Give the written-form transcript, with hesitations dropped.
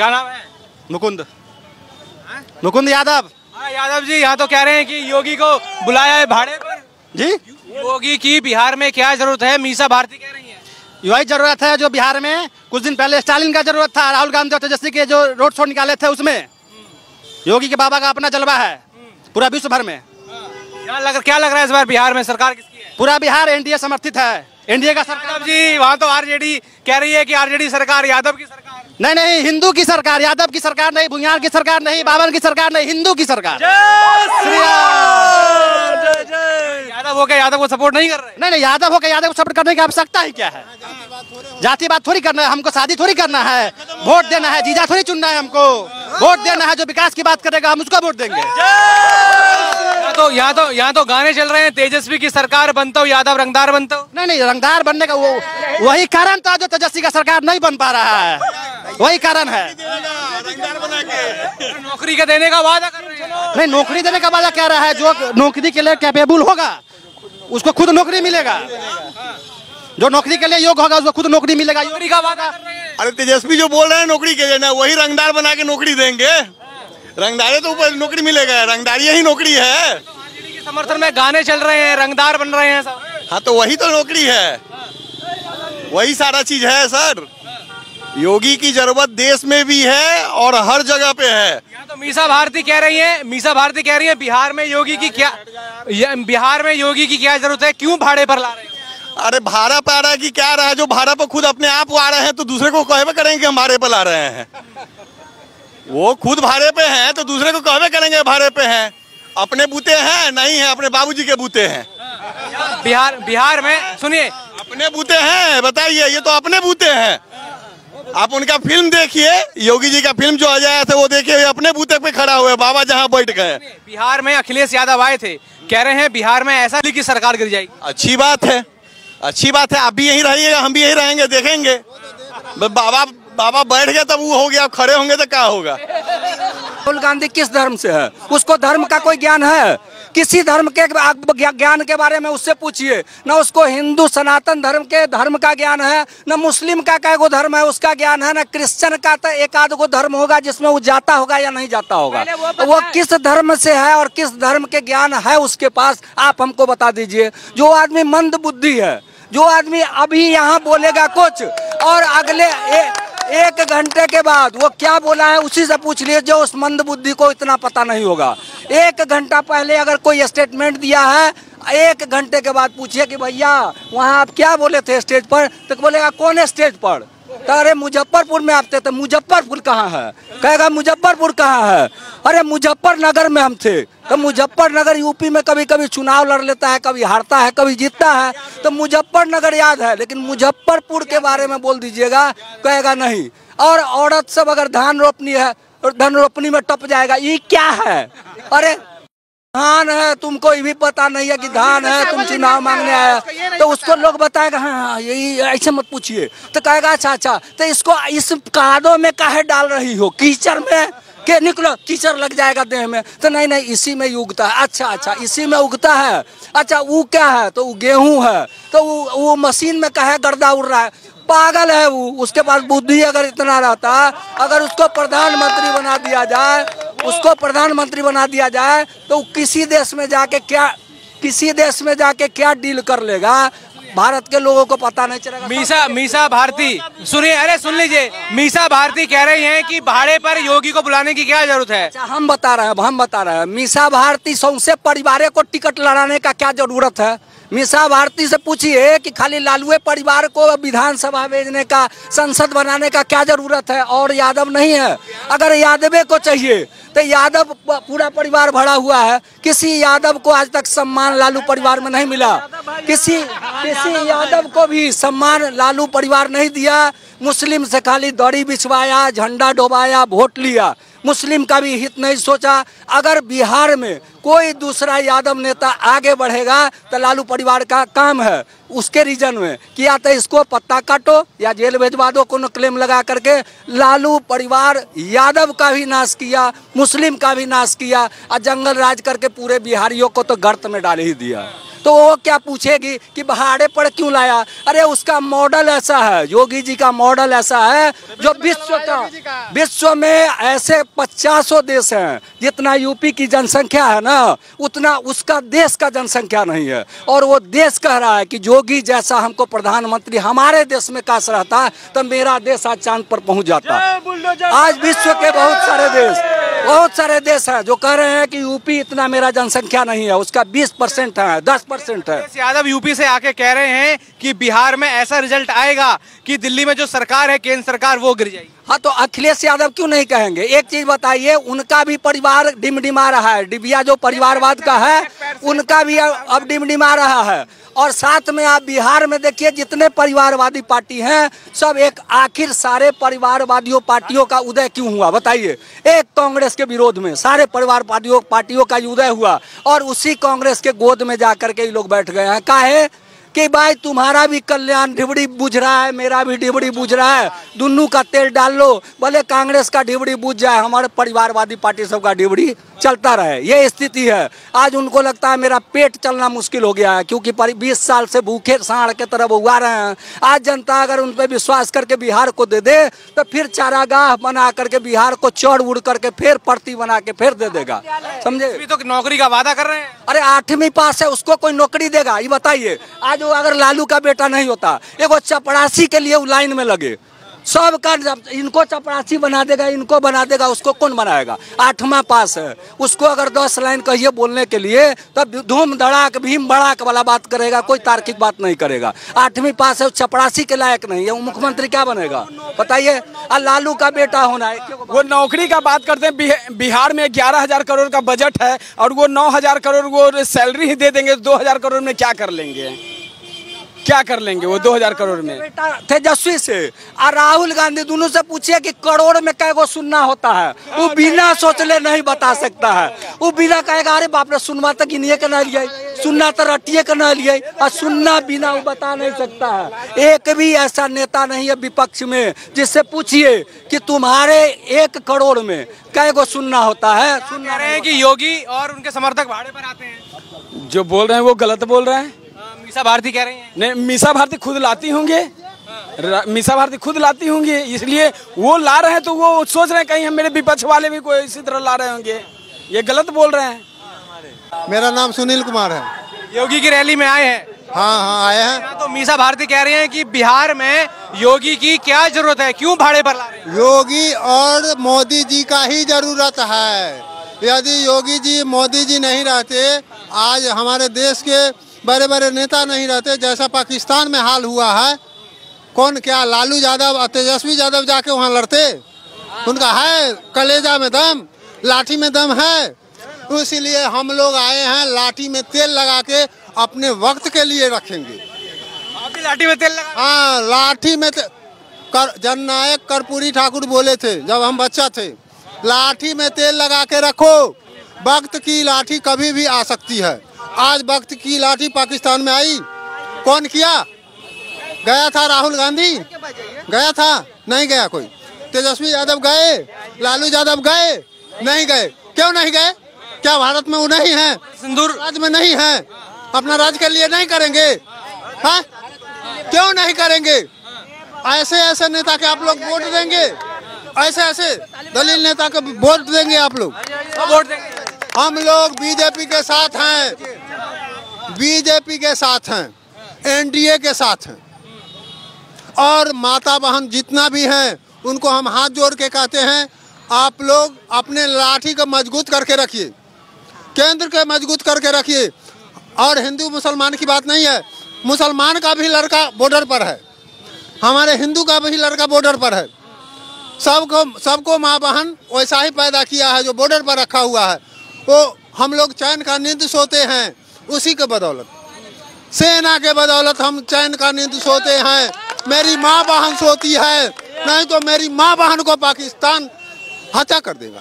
क्या नाम है? मुकुंद मुकुंद यादव। हाँ यादव जी, यहाँ तो कह रहे हैं कि योगी को बुलाया है भाड़े पर जी, योगी की बिहार में क्या जरूरत है, मीसा भारती कह रही है। यही जरूरत है जो बिहार में कुछ दिन पहले स्टालिन का जरूरत था, राहुल गांधी और तेजस्वी के जो रोड शो निकाले थे उसमें योगी के बाबा का अपना जलवा है पूरा विश्व भर में। क्या लग रहा है इस बार बिहार में सरकार किसकी है? पूरा बिहार एनडीए समर्थित है, एनडीए का सरकार। जी वहाँ तो आरजेडी कह रही है कि आरजेडी सरकार यादव की सरकार। नहीं नहीं, हिंदू की सरकार, यादव की सरकार नहीं, भुइयार की सरकार नहीं, बाबर की सरकार नहीं, हिंदू की सरकार। यादव हो के यादव को सपोर्ट नहीं कर रहे? नहीं नहीं, यादव हो के यादव को सपोर्ट करने की आवश्यकता ही क्या है? जाति बात थोड़ी करना है, हमको शादी थोड़ी करना है, वोट देना है, जीजा थोड़ी चुनना है, हमको वोट देना है। जो विकास की बात करेगा हम उसको वोट देंगे। यहाँ तो गाने चल रहे हैं, तेजस्वी की सरकार बनता हो यादव रंगदार बनता हो। नहीं नहीं, रंगदार बनने का वही कारण था जो तेजस्वी का सरकार नहीं बन पा रहा है, वही कारण है। नौकरी का देने का वादा कर रहे हैं। नहीं, नौकरी देने का वादा क्या रहा है? जो नौकरी के लिए कैपेबल होगा उसको खुद नौकरी मिलेगा, जो नौकरी के लिए योग्य होगा उसको खुद नौकरी मिलेगा। नौकरी का वादा। अरे तेजस्वी जो बोल रहे हैं नौकरी के लिए ना, वही रंगदार बना के नौकरी देंगे। रंगदारे तो ऊपर नौकरी मिलेगा, रंगदारी यही नौकरी है। समर्थन में गाने चल रहे हैं, रंगदार बन रहे हैं सब। हाँ तो वही तो नौकरी है, वही सारा चीज है सर। योगी की जरूरत देश में भी है और हर जगह पे है। यहाँ तो मीसा भारती कह रही है बिहार में योगी की क्या जरूरत है, क्यों भाड़े पर ला रहे हैं? अरे भाड़ा पे आ रहा है कि क्या रहा है? जो भाड़ा पे खुद अपने आप आ रहे हैं तो दूसरे को कहवे करेंगे कि हम भाड़े पे ला रहे हैं। वो खुद भाड़े पे हैं तो दूसरे को कहवे करेंगे भाड़े पे हैं। अपने बूते हैं नहीं है, अपने बाबूजी के बूते हैं। बिहार में सुनिए, अपने बूते हैं, बताइए, ये तो अपने बूते हैं। आप उनका फिल्म देखिए, योगी जी का फिल्म जो आ जाया था वो देखिए, अपने बूते पे खड़ा हुआ है, बाबा जहाँ बैठ गए। बिहार में अखिलेश यादव आए थे, कह रहे हैं बिहार में ऐसा की सरकार गिर जाएगी। अच्छी बात है, अच्छी बात है। आप भी यहीं रहिएगा, हम भी यहीं रहेंगे, देखेंगे। बाबा बैठ गया तब वो हो गया, खड़े होंगे तो क्या होगा? राहुल गांधी किस धर्म से है? उसको धर्म का कोई ज्ञान है? किसी धर्म के ज्ञान के बारे में उससे पूछिए। न उसको हिंदू सनातन धर्म का ज्ञान है, न मुस्लिम का कैगो धर्म है उसका ज्ञान है, न क्रिश्चियन का तो एक आध गो धर्म होगा जिसमें वो जाता होगा या नहीं जाता होगा। वो किस धर्म से है और किस धर्म के ज्ञान है उसके पास, आप हमको बता दीजिए। जो आदमी मंद बुद्धि है, जो आदमी अभी यहाँ बोलेगा कुछ और अगले एक घंटे के बाद वो क्या बोला है उसी से पूछ लिए, जो उस मंद बुद्धि को इतना पता नहीं होगा। एक घंटा पहले अगर कोई स्टेटमेंट दिया है, एक घंटे के बाद पूछिए कि भैया वहाँ आप क्या बोले थे स्टेज पर, तो बोलेगा कौन स्टेज पर? तो अरे मुजफ्फरपुर में आप थे। तो मुजफ्फरपुर कहाँ है? कहेगा मुजफ्फरपुर कहाँ है? अरे मुजफ्फरनगर में हम थे। तो मुजफ्फरनगर यूपी में कभी कभी चुनाव लड़ लेता है, कभी हारता है, कभी जीतता है, तो मुजफ्फरनगर याद है, लेकिन मुजफ्फरपुर के बारे में बोल दीजिएगा, कहेगा नहीं। और औरत सब अगर धान रोपनी है और धन रोपनी में टप जाएगा, ये क्या है? अरे धान है, तुमको ये भी पता नहीं है कि धान है, तुम चुनाव मांगने आया, तो उसको लोग बताएगा हाँ यही, ऐसे मत पूछिए। तो कहेगा अच्छा, तो इसको इस कादों में काहे डाल रही हो, कीचड़ में के निकलो, कीचड़ लग जाएगा देह में। तो नहीं इसी में उगता है। अच्छा इसी में उगता है। अच्छा वो क्या है? तो वो गेहूं है। तो वो मशीन में काहे गर्दा उड़ रहा है? पागल है वो। उसके पास बुद्धि अगर इतना रहता, अगर उसको प्रधानमंत्री बना दिया जाए तो किसी देश में जाके क्या डील कर लेगा, भारत के लोगों को पता नहीं चलेगा। मीसा भारती सुनिए, अरे सुन लीजिए, मीसा भारती कह रही हैं कि भाड़े पर योगी को बुलाने की क्या जरूरत है? अच्छा, हम बता रहे हैं मीसा भारती सौंसे परिवार को टिकट लड़ाने का क्या जरूरत है? मीसा भारती से पूछिए कि खाली लालुए परिवार को विधानसभा भेजने का, संसद बनाने का क्या जरूरत है, और यादव नहीं है। अगर यादवे को चाहिए तो यादव पूरा परिवार भरा हुआ है। किसी यादव को आज तक सम्मान लालू परिवार में नहीं मिला, किसी यादव को भी सम्मान लालू परिवार नहीं दिया। मुस्लिम से खाली दड़ी बिछवाया, झंडा डोबाया, वोट लिया, मुस्लिम का भी हित नहीं सोचा। अगर बिहार में कोई दूसरा यादव नेता आगे बढ़ेगा तो लालू परिवार का काम है उसके रीजन में कि या तो इसको पत्ता काटो या जेल भेजवा दो, कोनो क्लेम लगा करके। लालू परिवार यादव का भी नाश किया, मुस्लिम का भी नाश किया और जंगल राज करके पूरे बिहारियों को तो गर्त में डाल ही दिया। तो वो क्या पूछेगी कि भाड़े पर क्यों लाया। अरे उसका मॉडल ऐसा है, योगी जी का मॉडल ऐसा है जो विश्व में ऐसे 50 देश हैं, जितना यूपी की जनसंख्या है ना उतना उसका देश का जनसंख्या नहीं है। और वो देश कह रहा है कि योगी जैसा हमको प्रधानमंत्री हमारे देश में काश रहता तो मेरा देश आज चांद पर पहुंच जाता। आज विश्व के बहुत सारे देश हैं जो कह रहे हैं कि यूपी इतना मेरा जनसंख्या नहीं है, उसका 20% है, 10% है। यादव यूपी से आके कह रहे हैं कि बिहार में ऐसा रिजल्ट आएगा कि दिल्ली में जो सरकार है केंद्र सरकार वो गिर जाएगी। हाँ तो अखिलेश यादव क्यों नहीं कहेंगे। एक चीज बताइए, उनका भी परिवार डिमडिमा रहा है, डिबिया जो परिवारवाद का है उनका भी अब डिमडिमा रहा है। और साथ में आप बिहार में देखिए जितने परिवारवादी पार्टी हैं सब एक, आखिर सारे परिवारवादियों पार्टियों का उदय क्यों हुआ बताइए। एक कांग्रेस के विरोध में सारे पार्टियों का उदय हुआ और उसी कांग्रेस के गोद में जाकर के ये लोग बैठ गए हैं। काहे कि भाई तुम्हारा भी कल्याण डिबड़ी बुझ रहा है, मेरा भी डिबड़ी बुझ रहा है, दोनों का तेल डाल लो, भले कांग्रेस का डिबड़ी बुझ जाए, हमारे परिवारवादी पार्टी सब का डिबड़ी चलता रहे। ये स्थिति है। आज उनको लगता है मेरा पेट चलना मुश्किल हो गया है क्योंकि 20 साल से भूखे सांड के तरह उगा रहे हैं। आज जनता अगर उन पर विश्वास करके बिहार को दे दे तो फिर चारागाह बना करके बिहार को चढ़ उड़ करके फिर पड़ती बना के फिर दे देगा, समझे। अभी तो नौकरी का वादा कर रहे हैं। अरे 8वीं पास है उसको कोई नौकरी देगा ये बताइए। आज वो अगर लालू का बेटा नहीं होता, एगो चपरासी के लिए वो लाइन में लगे, सब का इनको चपरासी बना देगा, इनको बना देगा, उसको कौन बनाएगा। 8वां पास है, उसको अगर 10 लाइन कहिए बोलने के लिए तब धूम धड़ाक भीम भड़ाक वाला बात करेगा, कोई तार्किक बात नहीं करेगा। 8वीं पास है, चपरासी के लायक नहीं है, वो मुख्यमंत्री क्या बनेगा बताइए। और लालू का बेटा होना है। वो नौकरी का बात करते हैं। बिहार में 11,000 करोड़ का बजट है और वो 9,000 करोड़ वो सैलरी ही दे देंगे, 2,000 करोड़ में क्या कर लेंगे, क्या कर लेंगे वो 2,000 करोड़ में। बेटा तेजस्वी से और राहुल गांधी दोनों से पूछिए कि करोड़ में कैगो सुनना होता है, वो बिना सोचले नहीं बता सकता है। वो बिना कहेगा अरे बाप रे सुनवा तो गिनिए के ना लिए, सुनना तो रटिए के ना लिए, और सुनना बिना वो बता नहीं सकता है। एक भी ऐसा नेता नहीं है विपक्ष में जिससे पूछिए कि तुम्हारे 1 करोड़ में कैगो सुनना होता है। सुन रहे हैं कि योगी और उनके समर्थक भाड़े पर आते हैं। जो बोल रहे हैं वो गलत बोल रहे हैं। मीसा भारती कह रही हैं। नहीं, मीसा भारती खुद लाती होंगे, मीसा भारती खुद लाती होंगी, इसलिए वो ला रहे हैं तो वो सोच रहे हैं कहीं हम मेरे विपक्ष वाले भी कोई इसी तरह ला रहे होंगे, ये गलत बोल रहे हैं। मेरा नाम सुनील कुमार है। योगी की रैली में आए हैं। हाँ आए हैं। तो मीसा भारती कह रही हैं कि बिहार में योगी की क्या जरूरत है, क्यों भाड़े पर ला रहे हैं। योगी और मोदी जी का ही जरूरत है। यदि योगी जी मोदी जी नहीं रहते, आज हमारे देश के बड़े बड़े नेता नहीं रहते, जैसा पाकिस्तान में हाल हुआ है। कौन क्या लालू यादव और तेजस्वी यादव जाके वहाँ लड़ते, उनका है कलेजा में दम, लाठी में दम है। इसीलिए हम लोग आए हैं, लाठी में तेल लगा के अपने वक्त के लिए रखेंगे। आपकी लाठी में तेल लगा? हाँ, लाठी में जननायक कर्पूरी ठाकुर बोले थे जब हम बच्चा थे, लाठी में तेल लगा के रखो, वक्त की लाठी कभी भी आ सकती है। आज वक्त की लाठी पाकिस्तान में आई, कौन किया? गया था राहुल गांधी, गया था? नहीं गया कोई। तेजस्वी यादव गए, लालू यादव गए? नहीं गए। क्यों नहीं गए? क्या भारत में वो नहीं है? सिंदूर राज्य में नहीं है? अपना राज्य के लिए नहीं करेंगे? हाँ, क्यों नहीं करेंगे? ऐसे ऐसे नेता के आप लोग वोट देंगे, ऐसे ऐसे दलील नेता को वोट देंगे आप लोग? वोट देंगे। हम लोग बीजेपी के साथ हैं, बीजेपी के साथ हैं, एनडीए के साथ हैं। और माता बहन जितना भी हैं उनको हम हाथ जोड़ के कहते हैं, आप लोग अपने लाठी को मजबूत करके रखिए, केंद्र के मजबूत करके रखिए। और हिंदू मुसलमान की बात नहीं है, मुसलमान का भी लड़का बॉर्डर पर है, हमारे हिंदू का भी लड़का बॉर्डर पर है। सबको माँ बहन वैसा ही पैदा किया है जो बॉर्डर पर रखा हुआ है। वो हम लोग चैन का नींद सोते हैं, उसी के बदौलत, सेना के बदौलत हम चैन का नींद सोते हैं। मेरी माँ बहन सोती है, नहीं तो मेरी माँ बहन को पाकिस्तान हत्या कर देगा।